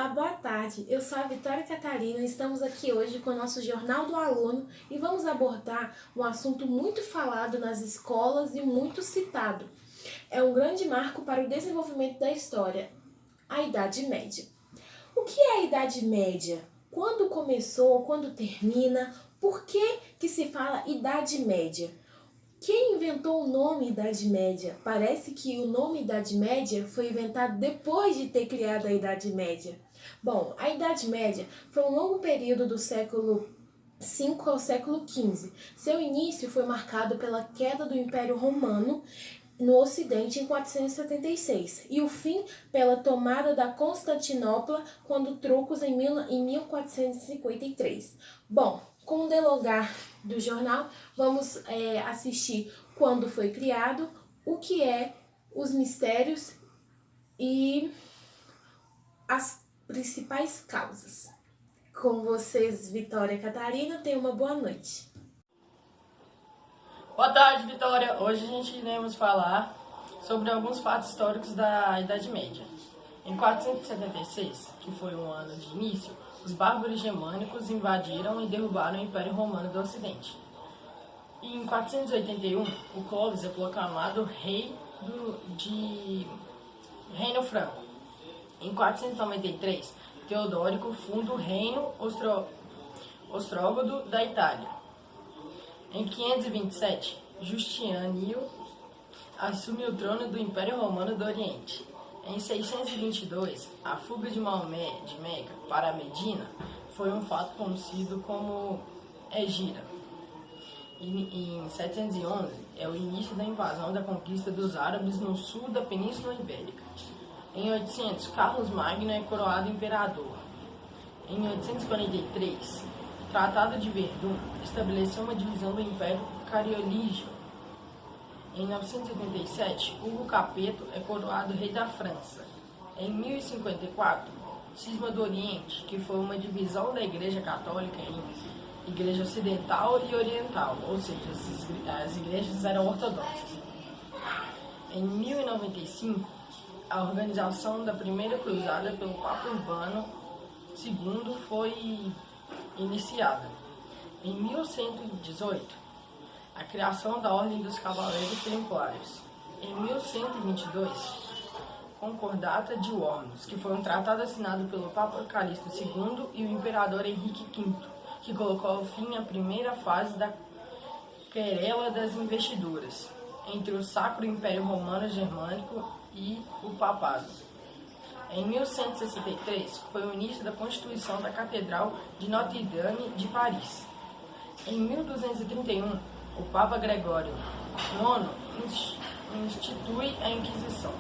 Olá, boa tarde. Eu sou a Vitória Catarina. Estamos aqui hoje com o nosso Jornal do Aluno e vamos abordar um assunto muito falado nas escolas e muito citado. É um grande marco para o desenvolvimento da história, a Idade Média. O que é a Idade Média? Quando começou? Quando termina? Por que se fala Idade Média? Quem inventou o nome Idade Média? Parece que o nome Idade Média foi inventado depois de ter criado a Idade Média. Bom, a Idade Média foi um longo período do século V ao século XV. Seu início foi marcado pela queda do Império Romano no Ocidente em 476 e o fim pela tomada da Constantinopla quando Trucos em 1453. Bom, com o delongar do jornal, vamos assistir quando foi criado, o que é, os mistérios e as principais causas. Com vocês, Vitória Catarina, tenha uma boa noite. Boa tarde, Vitória! Hoje a gente iremos falar sobre alguns fatos históricos da Idade Média. Em 476, que foi um ano de início, os bárbaros germânicos invadiram e derrubaram o Império Romano do Ocidente. E em 481, o Clovis é proclamado rei de Reino Franco. Em 493, Teodórico funda o Reino Ostrógodo da Itália. Em 527, Justiniano assume o trono do Império Romano do Oriente. Em 622, a fuga de Maomé de Meca para Medina foi um fato conhecido como Hegira. Em 711, é o início da invasão da conquista dos árabes no sul da Península Ibérica. Em 800, Carlos Magno é coroado imperador. Em 843, o Tratado de Verdun estabeleceu uma divisão do Império Cariolígio. Em 987, Hugo Capeto é coroado rei da França. Em 1054, Cisma do Oriente, que foi uma divisão da Igreja Católica em Igreja Ocidental e Oriental, ou seja, as igrejas eram ortodoxas. Em 1095, a organização da Primeira Cruzada pelo Papa Urbano II foi iniciada. Em 1118, a criação da Ordem dos Cavaleiros Templários. Em 1122, Concordata de Worms, que foi um tratado assinado pelo Papa Calixto II e o Imperador Henrique V, que colocou fim à primeira fase da querela das investiduras entre o Sacro Império Romano Germânico e o Papado. Em 1163, foi o início da constituição da Catedral de Notre-Dame de Paris. Em 1231, o Papa Gregório IX institui a Inquisição.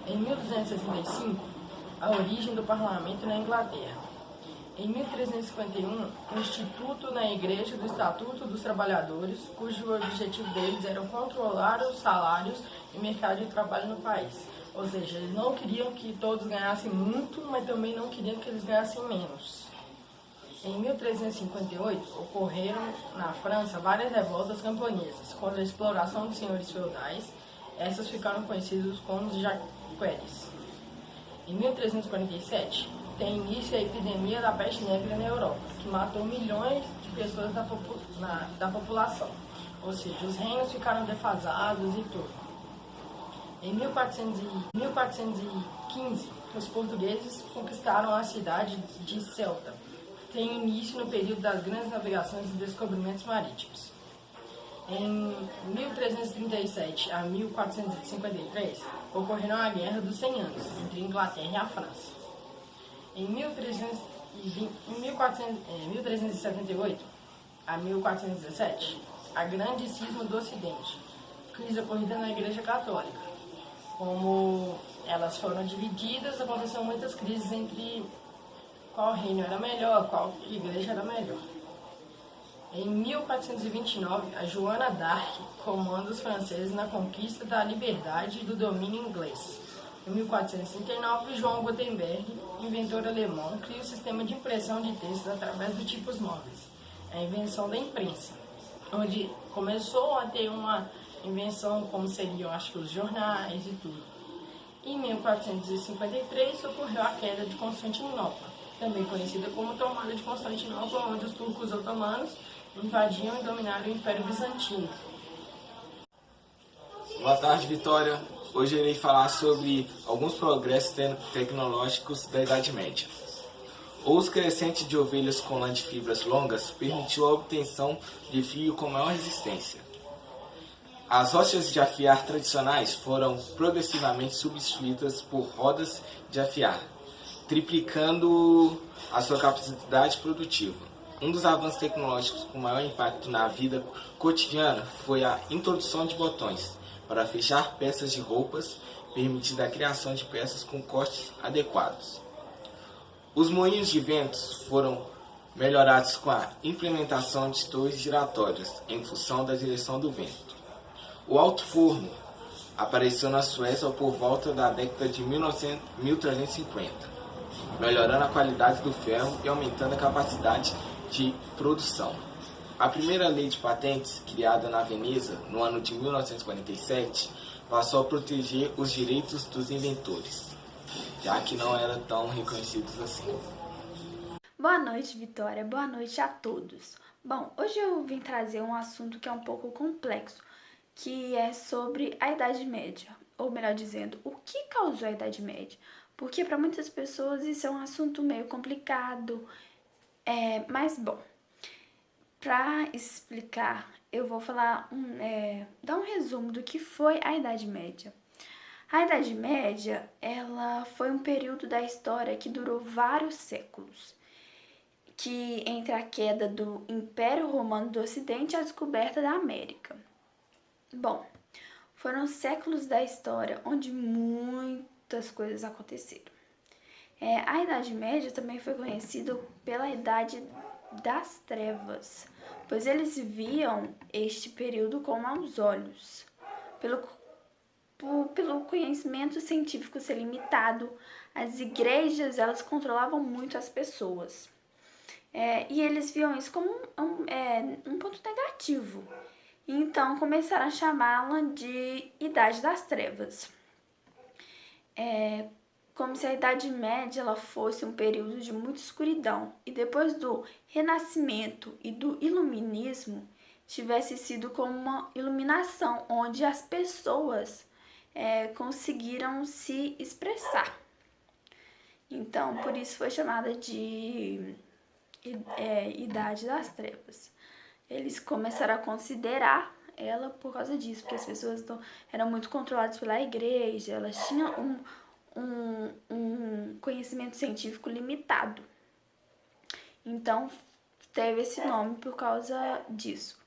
Em 1265, a origem do parlamento na Inglaterra. Em 1351, o Instituto na Igreja do Estatuto dos Trabalhadores, cujo objetivo deles era controlar os salários e o mercado de trabalho no país. Ou seja, eles não queriam que todos ganhassem muito, mas também não queriam que eles ganhassem menos. Em 1358, ocorreram na França várias revoltas camponesas contra a exploração dos senhores feudais. Essas ficaram conhecidas como os Jacqueries. Em 1347, tem início a epidemia da peste negra na Europa, que matou milhões de pessoas da população. Ou seja, os reinos ficaram defasados e tudo. Em 1415, os portugueses conquistaram a cidade de Ceuta. Tem início no período das grandes navegações e descobrimentos marítimos. Em 1337 a 1453, ocorreu a Guerra dos 100 Anos entre a Inglaterra e a França. Em 1378 a 1417, a Grande Cisma do Ocidente, crise ocorrida na Igreja Católica. Como elas foram divididas, aconteceram muitas crises entre qual reino era melhor, qual igreja era melhor. Em 1429, a Joana d'Arc comanda os franceses na conquista da liberdade e do domínio inglês. Em 1439, João Gutenberg, inventor alemão, cria o sistema de impressão de textos através de tipos móveis, a invenção da imprensa, onde começou a ter uma invenção como seriam, acho que, os jornais e tudo. Em 1453 ocorreu a queda de Constantinopla, também conhecida como Tomada de Constantinopla, onde os turcos otomanos invadiam e dominaram o Império Bizantino. Boa tarde, Vitória. Hoje eu irei falar sobre alguns progressos tecnológicos da Idade Média. O uso crescente de ovelhas com lã de fibras longas permitiu a obtenção de fio com maior resistência. As rochas de afiar tradicionais foram progressivamente substituídas por rodas de afiar, triplicando a sua capacidade produtiva. Um dos avanços tecnológicos com maior impacto na vida cotidiana foi a introdução de botões para fechar peças de roupas, permitindo a criação de peças com cortes adequados. Os moinhos de ventos foram melhorados com a implementação de torres giratórias em função da direção do vento. O alto forno apareceu na Suécia por volta da década de 1350, melhorando a qualidade do ferro e aumentando a capacidade de produção. A primeira lei de patentes, criada na Veneza no ano de 1947, passou a proteger os direitos dos inventores, já que não eram tão reconhecidos assim. Boa noite, Vitória. Boa noite a todos. Bom, hoje eu vim trazer um assunto que é um pouco complexo, que é sobre a Idade Média, ou melhor dizendo, o que causou a Idade Média. Porque para muitas pessoas isso é um assunto meio complicado, mas bom, para explicar, eu vou falar dar um resumo do que foi a Idade Média. A Idade Média, ela foi um período da história que durou vários séculos, que entre a queda do Império Romano do Ocidente e a descoberta da América. Bom, foram séculos da história onde muitas coisas aconteceram. A Idade Média também foi conhecida pela Idade das Trevas, pois eles viam este período com maus olhos, pelo conhecimento científico ser limitado. As igrejas, elas controlavam muito as pessoas, e eles viam isso como um ponto negativo. Então começaram a chamá-la de Idade das Trevas. Como se a Idade Média ela fosse um período de muita escuridão e depois do Renascimento e do Iluminismo tivesse sido como uma iluminação onde as pessoas conseguiram se expressar. Então, por isso foi chamada de Idade das Trevas. Eles começaram a considerar ela por causa disso, porque as pessoas eram muito controladas pela igreja, elas tinham um conhecimento científico limitado. Então, teve esse nome por causa disso.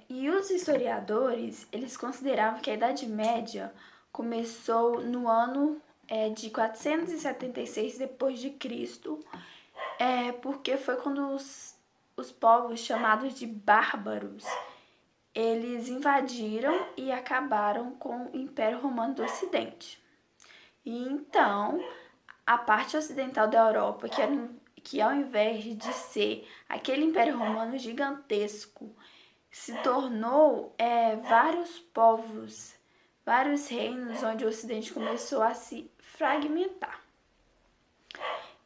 E os historiadores, eles consideravam que a Idade Média começou no ano de 476 depois de Cristo, porque foi quando os povos chamados de bárbaros, eles invadiram e acabaram com o Império Romano do Ocidente. E então, a parte ocidental da Europa, que ao invés de ser aquele Império Romano gigantesco, se tornou vários povos, vários reinos, onde o Ocidente começou a se fragmentar.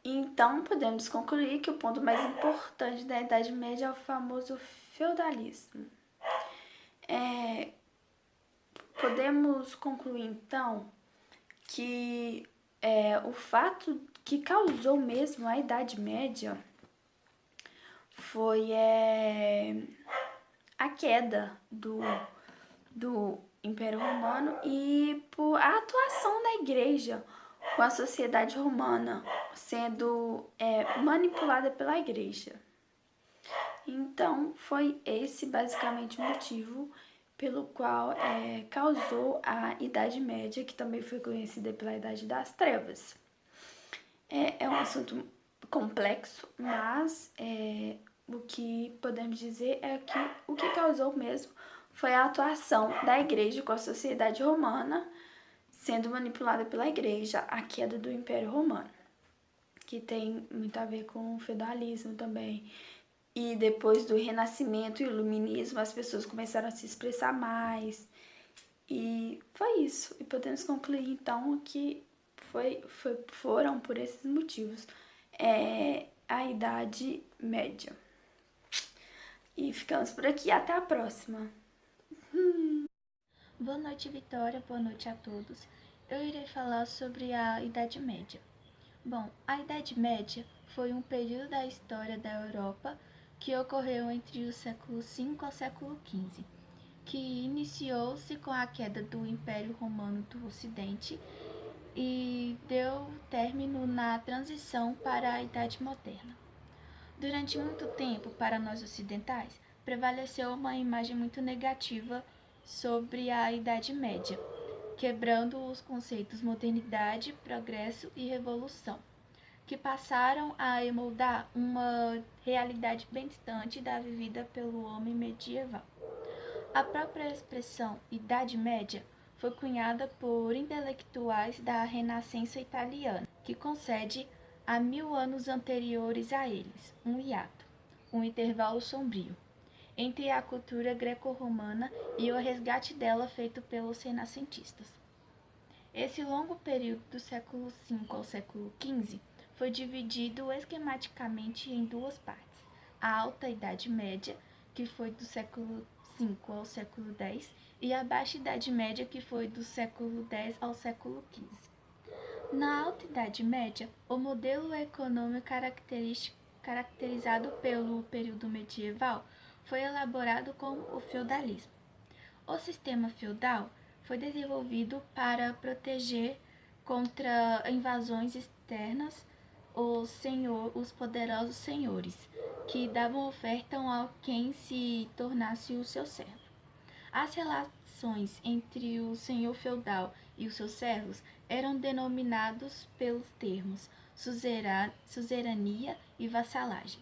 Então, podemos concluir que o ponto mais importante da Idade Média é o famoso feudalismo. Podemos concluir, então, que o fato que causou mesmo a Idade Média foi a queda do Império Romano e por a atuação da Igreja com a sociedade romana sendo manipulada pela Igreja. Então, foi esse basicamente o motivo pelo qual causou a Idade Média, que também foi conhecida pela Idade das Trevas. É um assunto complexo, mas o que podemos dizer é que o que causou mesmo foi a atuação da Igreja com a sociedade romana, sendo manipulada pela Igreja, a queda do Império Romano, que tem muito a ver com o feudalismo também. E depois do Renascimento e Iluminismo, as pessoas começaram a se expressar mais E foi isso. E podemos concluir então que foram por esses motivos a Idade Média. E ficamos por aqui. Até a próxima. Boa noite, Vitória. Boa noite a todos. Eu irei falar sobre a Idade Média. Bom, a Idade Média foi um período da história da Europa que ocorreu entre o século V ao século XV, que iniciou-se com a queda do Império Romano do Ocidente e deu término na transição para a Idade Moderna. Durante muito tempo, para nós ocidentais, prevaleceu uma imagem muito negativa sobre a Idade Média, quebrando os conceitos modernidade, progresso e revolução, que passaram a emoldar uma realidade bem distante da vivida pelo homem medieval. A própria expressão Idade Média foi cunhada por intelectuais da Renascença italiana, que concede a 1000 anos anteriores a eles um hiato, um intervalo sombrio, entre a cultura greco-romana e o resgate dela feito pelos renascentistas. Esse longo período do século V ao século XV foi dividido esquematicamente em duas partes: a Alta Idade Média, que foi do século V ao século X, e a Baixa Idade Média, que foi do século X ao século XV. Na Alta Idade Média, o modelo econômico caracterizado pelo período medieval foi elaborado como o feudalismo. O sistema feudal foi desenvolvido para proteger contra invasões externas os poderosos senhores, que davam oferta a quem se tornasse o seu servo. As relações entre o senhor feudal e os seus servos eram denominados pelos termos suzerania e vassalagem.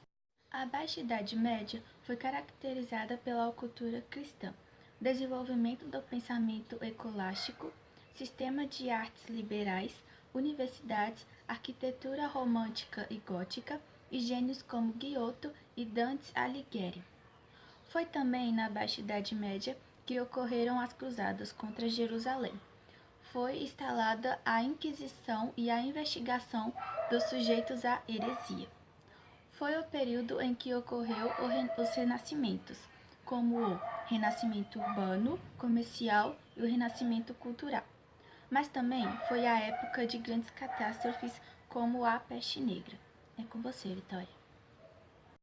A Baixa Idade Média foi caracterizada pela cultura cristã, desenvolvimento do pensamento escolástico, sistema de artes liberais, universidades, arquitetura romântica e gótica e gênios como Giotto e Dante Alighieri. Foi também na Baixa Idade Média que ocorreram as cruzadas contra Jerusalém. Foi instalada a Inquisição e a investigação dos sujeitos à heresia. Foi o período em que ocorreu os renascimentos, como o renascimento urbano, comercial e o renascimento cultural. Mas também foi a época de grandes catástrofes como a Peste Negra. É com você, Vitória.